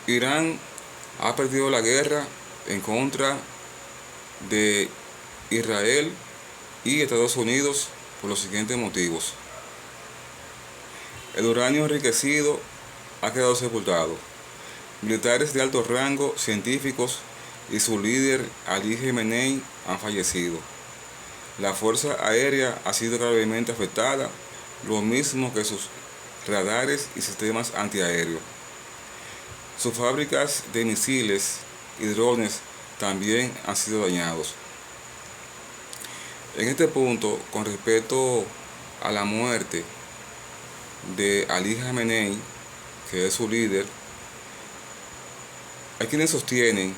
Irán ha perdido la guerra en contra de Israel y Estados Unidos por los siguientes motivos. El uranio enriquecido ha quedado sepultado. Militares de alto rango, científicos y su líder Ali Khamenei han fallecido. La fuerza aérea ha sido gravemente afectada, lo mismo que sus radares y sistemas antiaéreos. Sus fábricas de misiles y drones también han sido dañados. En este punto, con respecto a la muerte de Ali Khamenei, que es su líder, hay quienes sostienen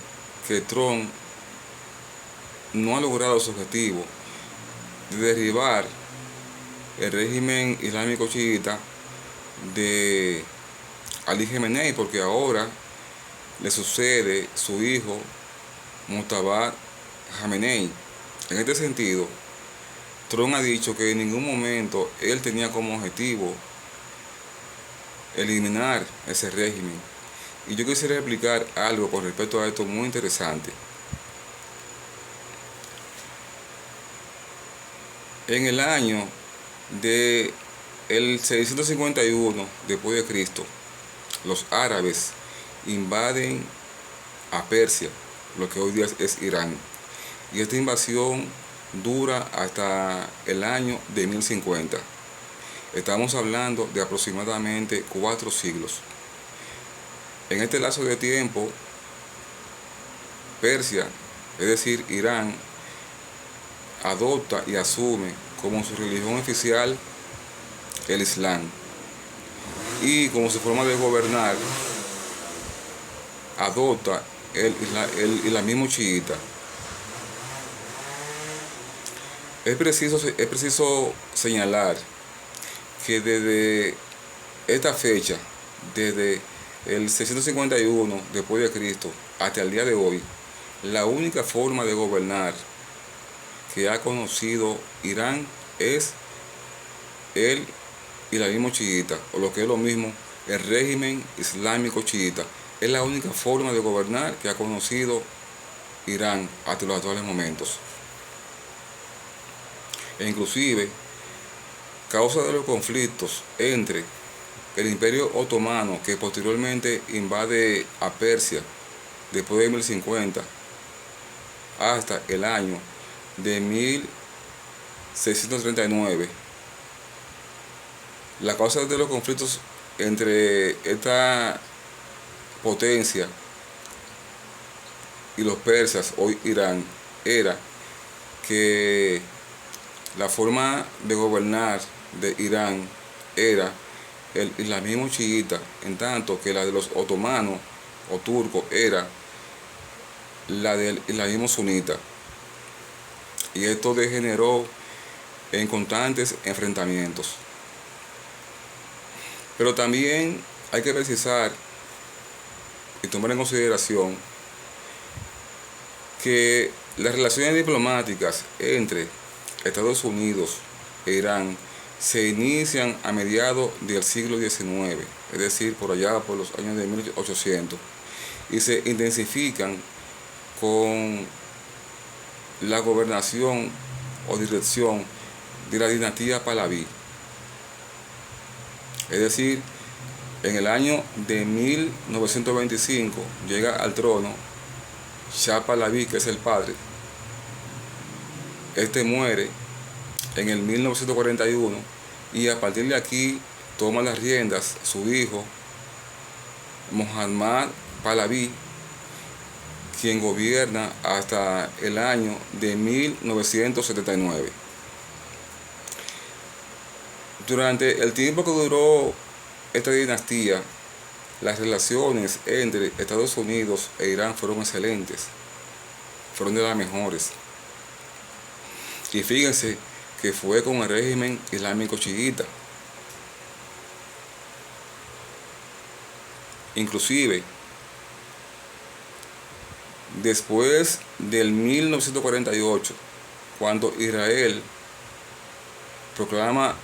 que Trump no ha logrado su objetivo de derribar el régimen islámico chiita de Ali Khamenei, porque ahora le sucede su hijo Mujtaba Khamenei. En este sentido, Trump ha dicho que en ningún momento él tenía como objetivo eliminar ese régimen. Y yo quisiera explicar algo con respecto a esto muy interesante. En el año de el 651 después de Cristo, los árabes invaden a Persia, lo que hoy día es Irán. Y esta invasión dura hasta el año de 1050. Estamos hablando de aproximadamente 4 siglos. En este lapso de tiempo, Persia, es decir, Irán, adopta y asume como su religión oficial el Islam. Y como su forma de gobernar, adopta el islamismo chiita. Es preciso señalar que desde esta fecha, desde el 651 después de Cristo hasta el día de hoy, la única forma de gobernar que ha conocido Irán es el islamismo chiita, o lo que es lo mismo, el régimen islámico chiita. Es la única forma de gobernar que ha conocido Irán hasta los actuales momentos. E inclusive, causa de los conflictos entre el Imperio Otomano, que posteriormente invade a Persia después de 1050, hasta el año de 1639. La causa de los conflictos entre esta potencia y los persas, hoy Irán, era que la forma de gobernar de Irán era el islamismo chiita, en tanto que la de los otomanos o turcos era la del islamismo sunita. Y esto degeneró en constantes enfrentamientos. Pero también hay que precisar y tomar en consideración que las relaciones diplomáticas entre Estados Unidos e Irán se inician a mediados del siglo XIX, es decir, por allá por los años de 1800, y se intensifican con la gobernación o dirección de la dinastía Pahlaví. Es decir, en el año de 1925 llega al trono Shah Pahlaví, que es el padre. Este muere en el 1941 y a partir de aquí toma las riendas su hijo Mohammad Pahlaví, quien gobierna hasta el año de 1979. Durante el tiempo que duró esta dinastía, las relaciones entre Estados Unidos e Irán fueron excelentes, fueron de las mejores. Y fíjense que fue con el régimen islámico chiita. Inclusive, después del 1948, cuando Israel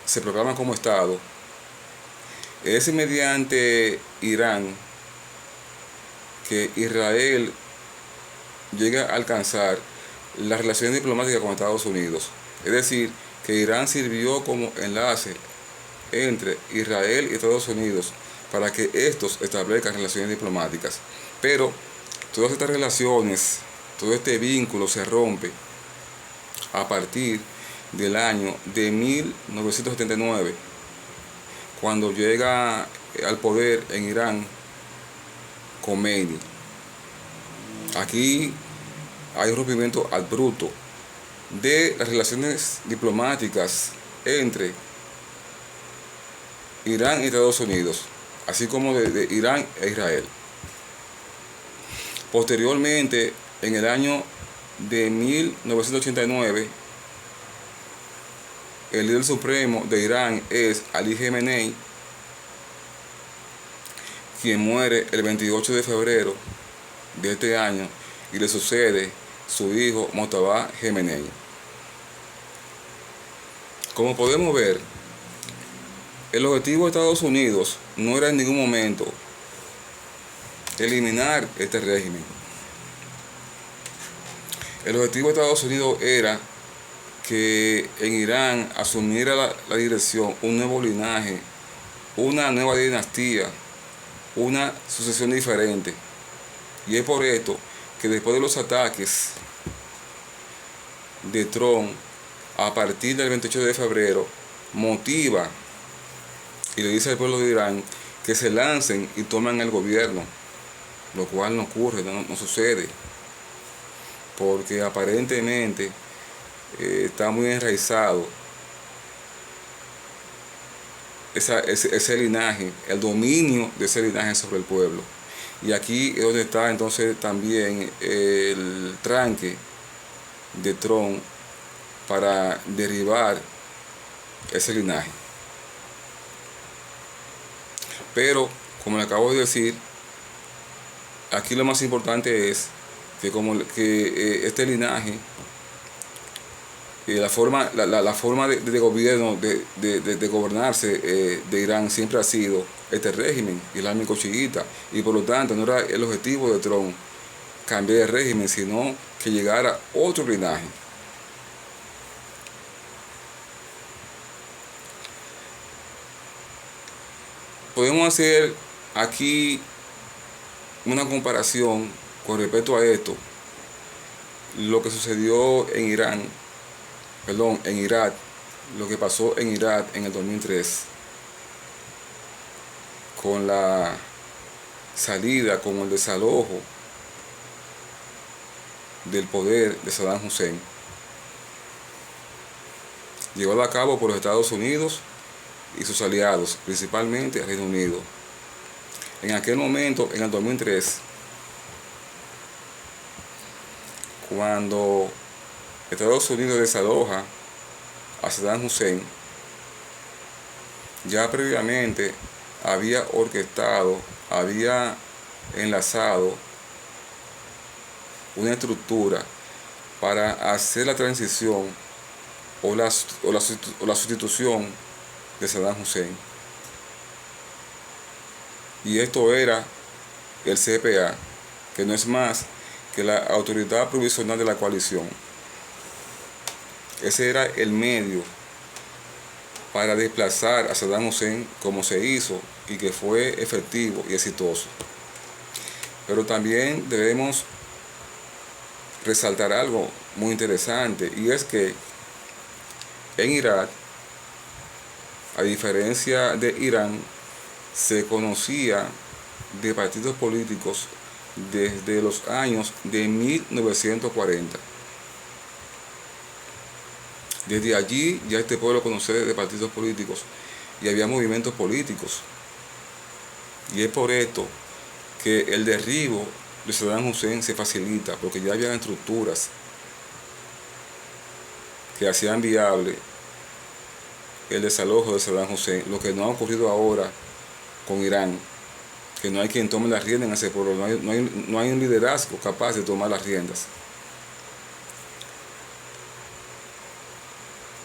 se proclama como Estado, es mediante Irán que Israel llegue a alcanzar las relaciones diplomáticas con Estados Unidos. Es decir, que Irán sirvió como enlace entre Israel y Estados Unidos para que estos establezcan relaciones diplomáticas. Pero todas estas relaciones, todo este vínculo se rompe a partir del año de 1979, cuando llega al poder en Irán Khomeini. Aquí hay un rompimiento abrupto de las relaciones diplomáticas entre Irán y Estados Unidos, así como de Irán e Israel. Posteriormente, en el año de 1989, el líder supremo de Irán es Ali Khamenei, quien muere el 28 de febrero de este año, y le sucede su hijo Mojtaba Khamenei. Como podemos ver, el objetivo de Estados Unidos no era en ningún momento eliminar este régimen. El objetivo de Estados Unidos era que en Irán asumiera la dirección un nuevo linaje, una nueva dinastía, una sucesión diferente. Y es por esto que después de los ataques de Trump, a partir del 28 de febrero, motiva y le dice al pueblo de Irán que se lancen y tomen el gobierno, lo cual no ocurre, no sucede, porque aparentemente está muy enraizado ese linaje, el dominio de ese linaje sobre el pueblo. Y aquí es donde está entonces también el tranque de Trump para derribar ese linaje. Pero, como le acabo de decir, aquí lo más importante es que este linaje, la forma de gobierno, de gobernarse de Irán siempre ha sido este régimen islámico chiita, y por lo tanto no era el objetivo de Trump cambiar el régimen, sino que llegara otro linaje. Podemos hacer aquí una comparación con respecto a esto, lo que sucedió en Irak, lo que pasó en Irak en el 2003, con la salida, con el desalojo del poder de Saddam Hussein, llevado a cabo por los Estados Unidos y sus aliados, principalmente el Reino Unido. En aquel momento, en el 2003, cuando Estados Unidos desaloja a Saddam Hussein, ya previamente había orquestado, había enlazado una estructura para hacer la transición o la sustitución de Saddam Hussein. Y esto era el CPA, que no es más que la Autoridad Provisional de la Coalición. Ese era el medio para desplazar a Saddam Hussein, como se hizo y que fue efectivo y exitoso. Pero también debemos resaltar algo muy interesante, y es que en Irak, a diferencia de Irán, se conocía de partidos políticos desde los años de 1940. Desde allí ya este pueblo conocía de partidos políticos y había movimientos políticos. Y es por esto que el derribo de Saddam Hussein se facilita, porque ya habían estructuras que hacían viable el desalojo de Saddam Hussein, lo que no ha ocurrido ahora con Irán, que no hay quien tome las riendas en ese pueblo, no hay un liderazgo capaz de tomar las riendas.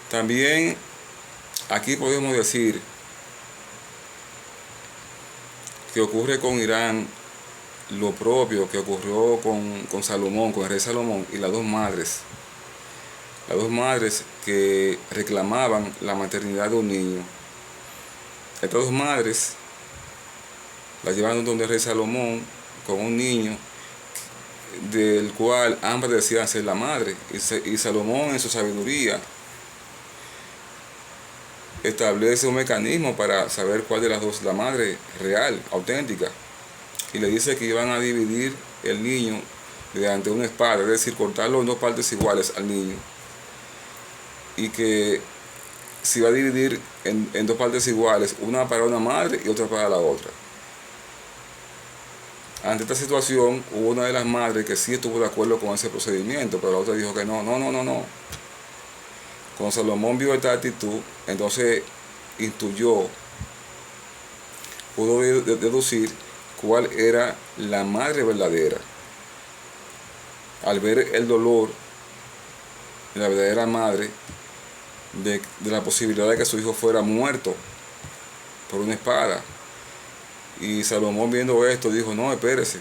También aquí podemos decir que ocurre con Irán lo propio que ocurrió con Salomón, con el rey Salomón y las dos madres que reclamaban la maternidad de un niño. Estas dos madres la llevaron donde el rey Salomón con un niño del cual ambas decían ser la madre, y Salomón en su sabiduría establece un mecanismo para saber cuál de las dos es la madre real, auténtica, y le dice que iban a dividir el niño mediante una espada, es decir, cortarlo en dos partes iguales al niño, y que se iba a dividir en dos partes iguales, una para una madre y otra para la otra. Ante esta situación, hubo una de las madres que sí estuvo de acuerdo con ese procedimiento, pero la otra dijo que no. Cuando Salomón vio esta actitud, entonces pudo deducir cuál era la madre verdadera. Al ver el dolor de la verdadera madre, de la posibilidad de que su hijo fuera muerto por una espada. Y Salomón, viendo esto, dijo: no, espérese.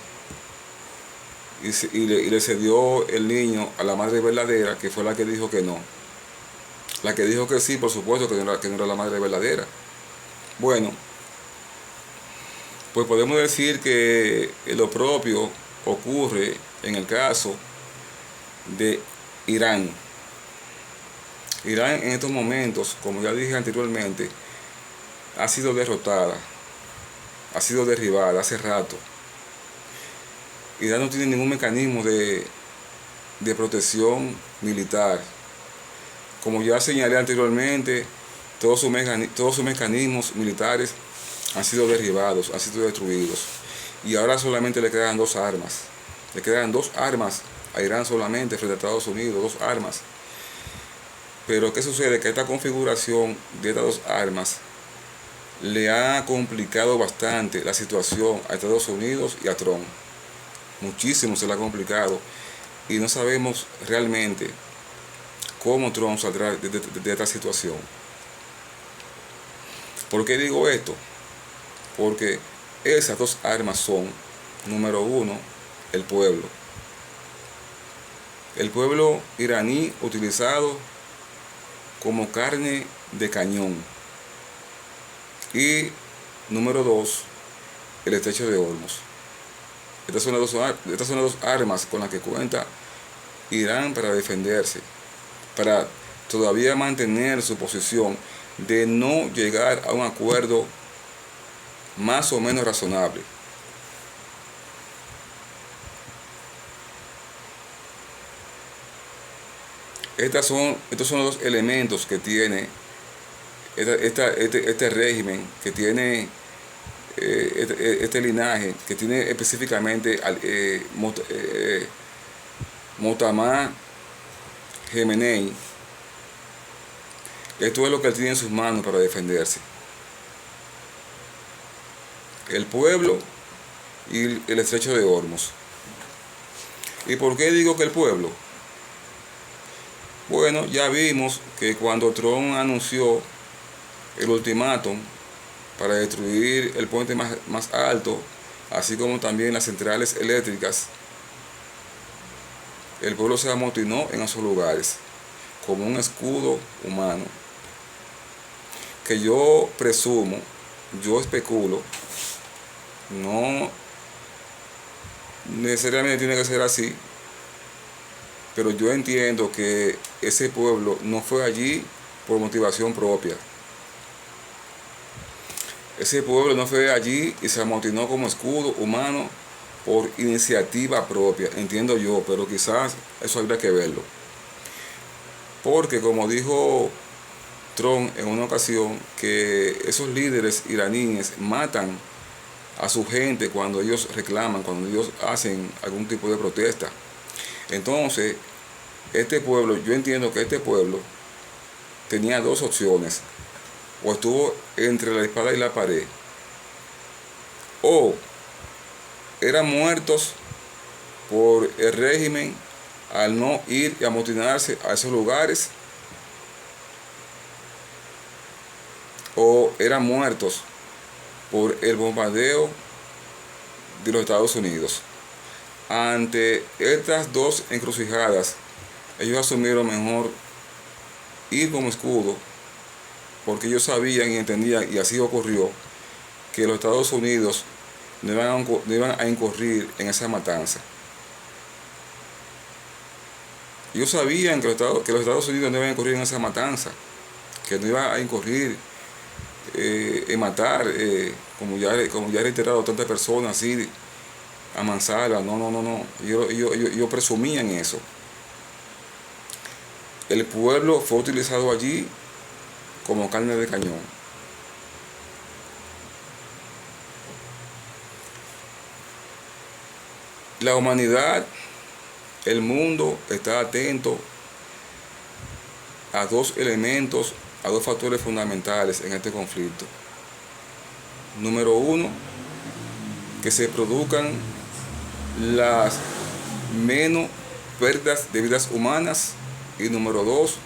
Y le cedió el niño a la madre verdadera, que fue la que dijo que no. La que dijo que sí, por supuesto, que no era la madre verdadera. Bueno, pues podemos decir que lo propio ocurre en el caso de Irán. Irán en estos momentos, como ya dije anteriormente, ha sido derrotada, ha sido derribada hace rato. Irán no tiene ningún mecanismo de protección militar. Como ya señalé anteriormente, todos sus mecanismos militares han sido derribados, han sido destruidos. Y ahora solamente le quedan dos armas. Le quedan dos armas a Irán solamente frente a Estados Unidos, dos armas. Pero ¿qué sucede? Que esta configuración de estas dos armas le ha complicado bastante la situación a Estados Unidos y a Trump. Muchísimo se le ha complicado. Y no sabemos realmente cómo Trump saldrá de esta situación. ¿Por qué digo esto? Porque esas dos armas son, número uno, el pueblo. El pueblo iraní utilizado como carne de cañón. Y número dos, el estrecho de Hormuz. Estas son las dos armas con las que cuenta Irán para defenderse, para todavía mantener su posición de no llegar a un acuerdo más o menos razonable. Estos son los elementos que tiene este régimen, que tiene este linaje, que tiene específicamente Motamá Gemenei. Esto es lo que él tiene en sus manos para defenderse. El pueblo y el estrecho de Hormuz. ¿Y por qué digo que el pueblo? Bueno, ya vimos que cuando Trump anunció el ultimátum para destruir el puente más alto, así como también las centrales eléctricas, el pueblo se amotinó en esos lugares como un escudo humano, que yo presumo, yo especulo, no necesariamente tiene que ser así, pero yo entiendo que ese pueblo no fue allí por motivación propia. Ese pueblo no fue allí y se amotinó como escudo humano por iniciativa propia, entiendo yo, pero quizás eso habría que verlo. Porque como dijo Trump en una ocasión, que esos líderes iraníes matan a su gente cuando ellos reclaman, cuando ellos hacen algún tipo de protesta. Entonces, este pueblo, yo entiendo que este pueblo tenía dos opciones: o estuvo entre la espada y la pared, o eran muertos por el régimen al no ir y amotinarse a esos lugares, o eran muertos por el bombardeo de los Estados Unidos. Ante estas dos encrucijadas, ellos asumieron mejor ir como escudo, porque ellos sabían y entendían, y así ocurrió, que los Estados Unidos no iban a incurrir en esa matanza. Ellos sabían que los Estados Unidos no iban a incurrir en esa matanza, que no iban a incurrir en matar, como ya he reiterado, tantas personas así, a mansalva. No. Ellos presumían eso. El pueblo fue utilizado allí como carne de cañón. La humanidad, el mundo está atento a dos elementos, a dos factores fundamentales en este conflicto. Número uno, que se produzcan las menos pérdidas de vidas humanas, y número dos,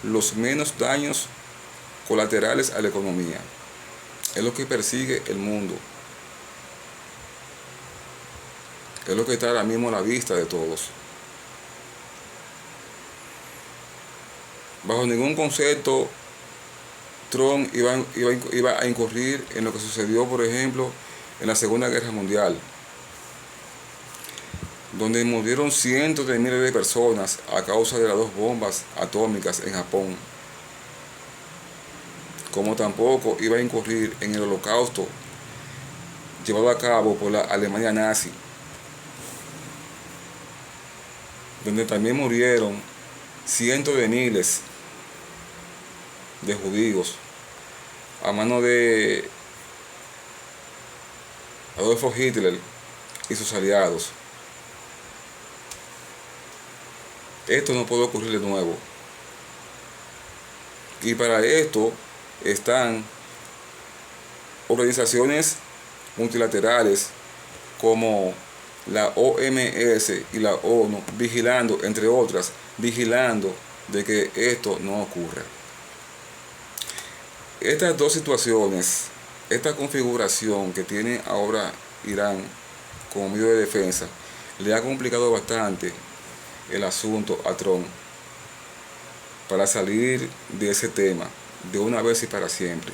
los menos daños colaterales a la economía. Es lo que persigue el mundo. Es lo que está ahora mismo a la vista de todos. Bajo ningún concepto Trump iba a incurrir en lo que sucedió, por ejemplo, en la Segunda Guerra Mundial, donde murieron cientos de miles de personas a causa de las dos bombas atómicas en Japón. Como tampoco iba a incurrir en el holocausto llevado a cabo por la Alemania nazi, donde también murieron cientos de miles de judíos a mano de Adolfo Hitler y sus aliados. Esto no puede ocurrir de nuevo. Y para esto están organizaciones multilaterales como la OMS y la ONU vigilando, entre otras, vigilando de que esto no ocurra. Estas dos situaciones, esta configuración que tiene ahora Irán como medio de defensa, le ha complicado bastante el asunto a Trump para salir de ese tema de una vez y para siempre.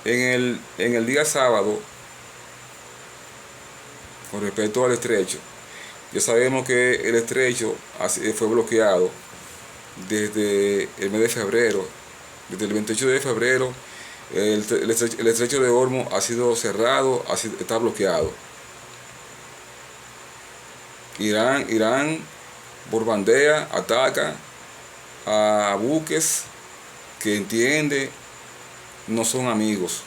En el día sábado, con respecto al estrecho, ya sabemos que el estrecho fue bloqueado desde el mes de febrero. Desde el 28 de febrero el estrecho de Hormuz ha sido cerrado, está bloqueado. Irán bombardea, ataca a buques que entiende no son amigos,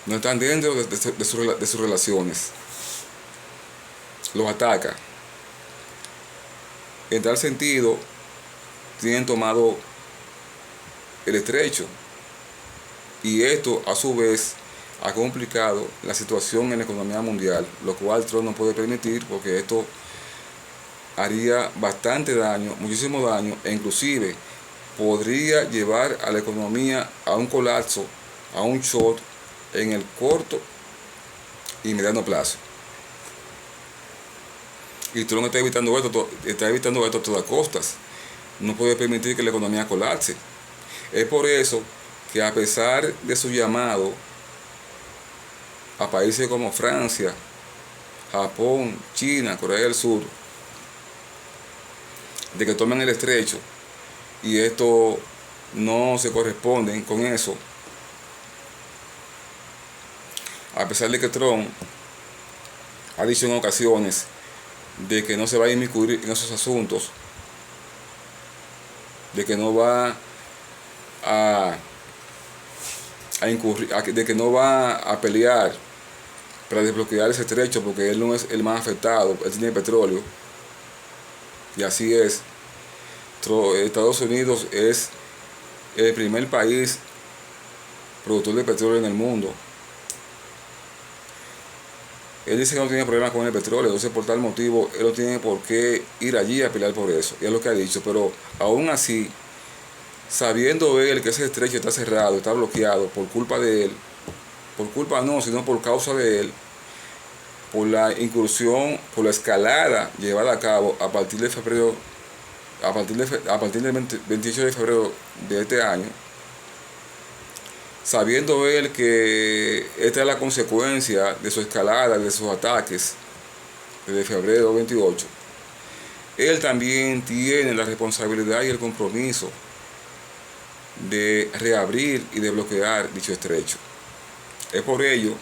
no están dentro de sus relaciones, los ataca. En tal sentido, tienen tomado el estrecho, y esto a su vez ha complicado la situación en la economía mundial, lo cual Trump no puede permitir, porque esto haría bastante daño, muchísimo daño, e inclusive podría llevar a la economía a un colapso, a un short en el corto y mediano plazo. Y Trump está evitando esto a todas costas. No puede permitir que la economía colapse. Es por eso que, a pesar de su llamado a países como Francia, Japón, China, Corea del Sur, de que tomen el estrecho, y esto no se corresponden con eso, a pesar de que Trump ha dicho en ocasiones de que no se va a inmiscuir en esos asuntos, de que no va a incurrir, de que no va a pelear para desbloquear ese estrecho, porque él no es el más afectado, él tiene petróleo, y así es. Estados Unidos es el primer país productor de petróleo en el mundo. Él dice que no tiene problema con el petróleo, entonces por tal motivo él no tiene por qué ir allí a pelear por eso, y es lo que ha dicho. Pero aún así, sabiendo él que ese estrecho está cerrado, está bloqueado por culpa de él, por culpa no, sino por causa de él, por la incursión, por la escalada llevada a cabo a partir de febrero, a partir del 28 de febrero de este año, sabiendo él que esta es la consecuencia de su escalada, de sus ataques desde febrero 28, él también tiene la responsabilidad y el compromiso de reabrir y de bloquear dicho estrecho. Es por ello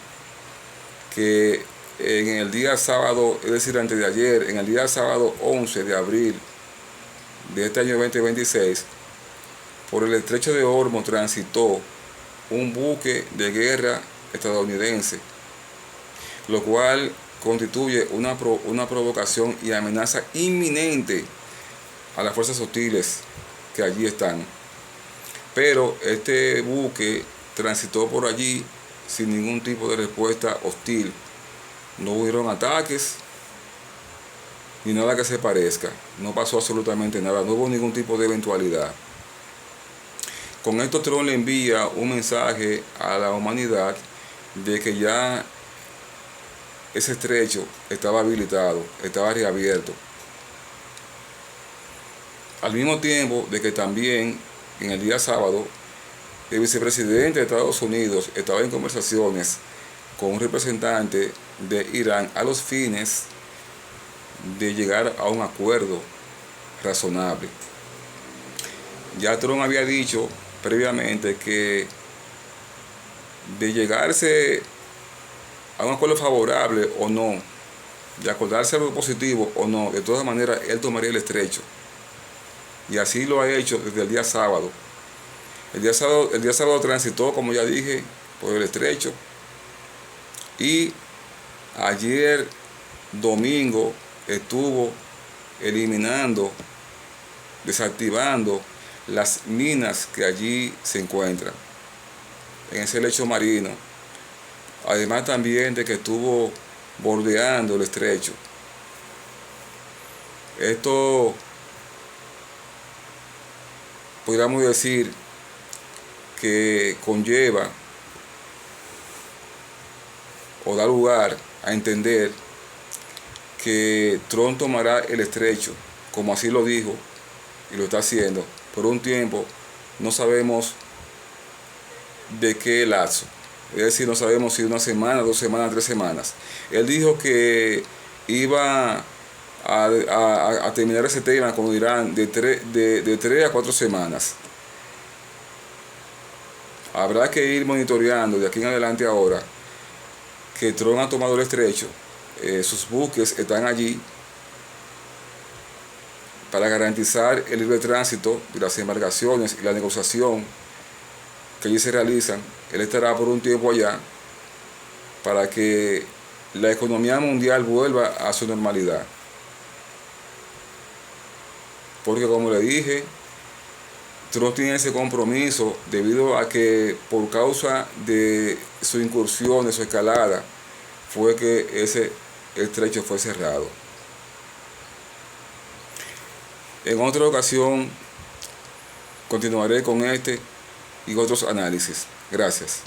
que en el día sábado, es decir, antes de ayer, en el día sábado 11 de abril de este año 2026, por el estrecho de Hormuz transitó un buque de guerra estadounidense, lo cual constituye una provocación y amenaza inminente a las fuerzas hostiles que allí están. Pero este buque transitó por allí sin ningún tipo de respuesta hostil. No hubieron ataques ni nada que se parezca. No pasó absolutamente nada. No hubo ningún tipo de eventualidad. Con esto Trump le envía un mensaje a la humanidad de que ya ese estrecho estaba habilitado, estaba reabierto. Al mismo tiempo de que también en el día sábado el vicepresidente de Estados Unidos estaba en conversaciones con un representante de Irán a los fines de llegar a un acuerdo razonable. Ya Trump había dicho previamente que de llegarse a un acuerdo favorable o no, de acordarse algo positivo o no, de todas maneras él tomaría el estrecho. Y así lo ha hecho desde el día sábado. El día sábado transitó, como ya dije, por el estrecho. Y ayer, domingo, estuvo eliminando, desactivando las minas que allí se encuentran, en ese lecho marino. Además también de que estuvo bordeando el estrecho. Esto, podríamos decir, que conlleva o da lugar a entender que Trump tomará el estrecho, como así lo dijo y lo está haciendo, por un tiempo, no sabemos de qué lapso. Es decir, no sabemos si una semana, 2 semanas, 3 semanas. Él dijo que iba a terminar ese tema con Irán de 3 a 4 semanas. Habrá que ir monitoreando de aquí en adelante ahora que Trump ha tomado el estrecho. Sus buques están allí para garantizar el libre tránsito de las embarcaciones y la negociación que allí se realizan. Él estará por un tiempo allá para que la economía mundial vuelva a su normalidad. Porque como le dije, Trump tiene ese compromiso debido a que por causa de su incursión, de su escalada, fue que ese estrecho fue cerrado. En otra ocasión continuaré con este y otros análisis. Gracias.